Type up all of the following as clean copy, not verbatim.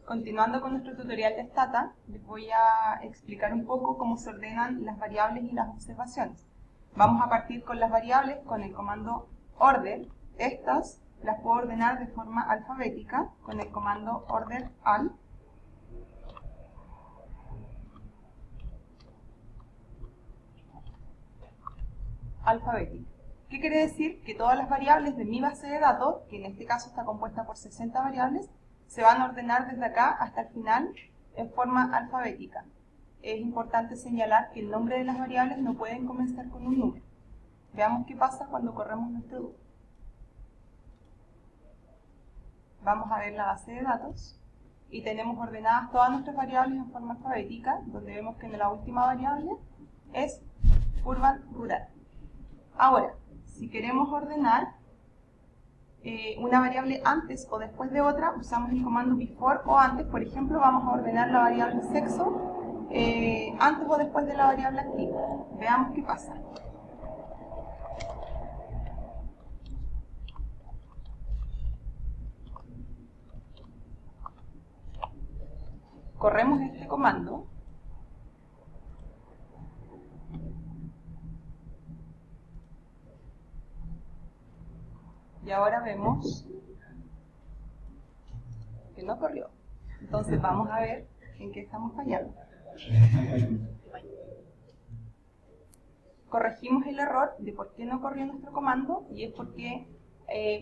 Continuando con nuestro tutorial de Stata, les voy a explicar un poco cómo se ordenan las variables y las observaciones. Vamos a partir con las variables con el comando order. Estas las puedo ordenar de forma alfabética con el comando order al. Alfabética. ¿Qué quiere decir? Que todas las variables de mi base de datos, que en este caso está compuesta por 60 variables, se van a ordenar desde acá hasta el final en forma alfabética. Es importante señalar que el nombre de las variables no pueden comenzar con un número. Veamos qué pasa cuando corremos nuestro do. Vamos a ver la base de datos y tenemos ordenadas todas nuestras variables en forma alfabética, donde vemos que la última variable es urban rural. Ahora, si queremos ordenar una variable antes o después de otra, usamos el comando before o antes. Por ejemplo, vamos a ordenar la variable sexo antes o después de la variable activa. Veamos qué pasa. Corremos este comando. Y ahora vemos que no corrió. Entonces vamos a ver en qué estamos fallando. Corregimos el error de por qué no corrió nuestro comando y es porque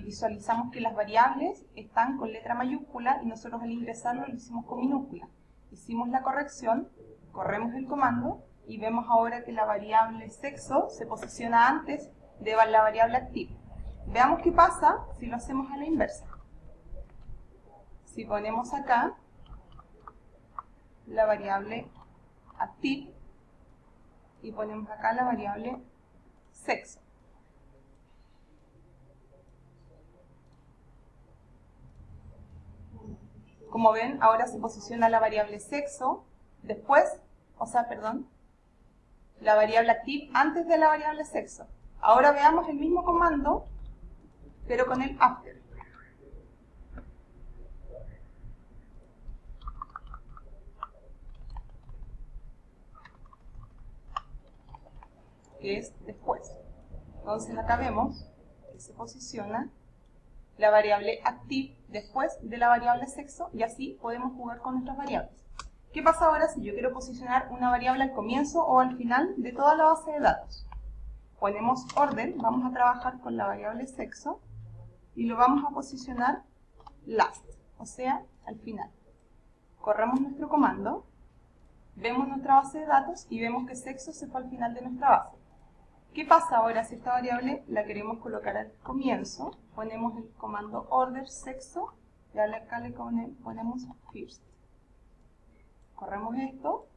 visualizamos que las variables están con letra mayúscula y nosotros al ingresarlo lo hicimos con minúscula. Hicimos la corrección, corremos el comando y vemos ahora que la variable sexo se posiciona antes de la variable activa. Veamos qué pasa si lo hacemos a la inversa. Si ponemos acá la variable active y ponemos acá la variable sexo. Como ven, ahora se posiciona la variable sexo después, la variable active antes de la variable sexo. Ahora veamos el mismo comando, pero con el after. Que es después. Entonces acá vemos que se posiciona la variable active después de la variable sexo y así podemos jugar con nuestras variables. ¿Qué pasa ahora si yo quiero posicionar una variable al comienzo o al final de toda la base de datos? Ponemos order, vamos a trabajar con la variable sexo y lo vamos a posicionar last, o sea, al final. Corremos nuestro comando, vemos nuestra base de datos y vemos que sexo se fue al final de nuestra base. ¿Qué pasa ahora si esta variable la queremos colocar al comienzo? Ponemos el comando order sexo y acá le ponemos first. Corremos esto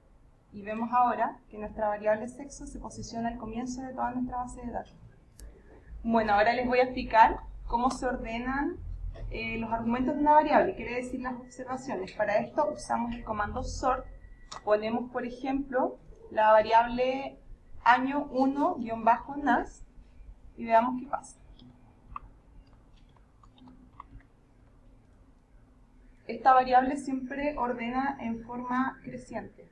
y vemos ahora que nuestra variable sexo se posiciona al comienzo de toda nuestra base de datos. Bueno, ahora les voy a explicar cómo se ordenan los argumentos de una variable, quiere decir las observaciones. Para esto usamos el comando sort, ponemos por ejemplo la variable año 1-nas y veamos qué pasa. Esta variable siempre ordena en forma creciente.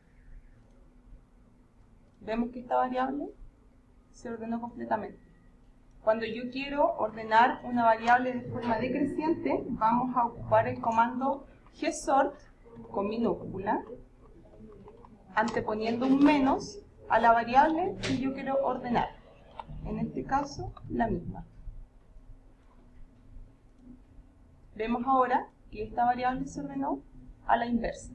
Vemos que esta variable se ordenó completamente. Cuando yo quiero ordenar una variable de forma decreciente, vamos a ocupar el comando gsort con minúscula, anteponiendo un menos a la variable que yo quiero ordenar. En este caso, la misma. Vemos ahora que esta variable se ordenó a la inversa.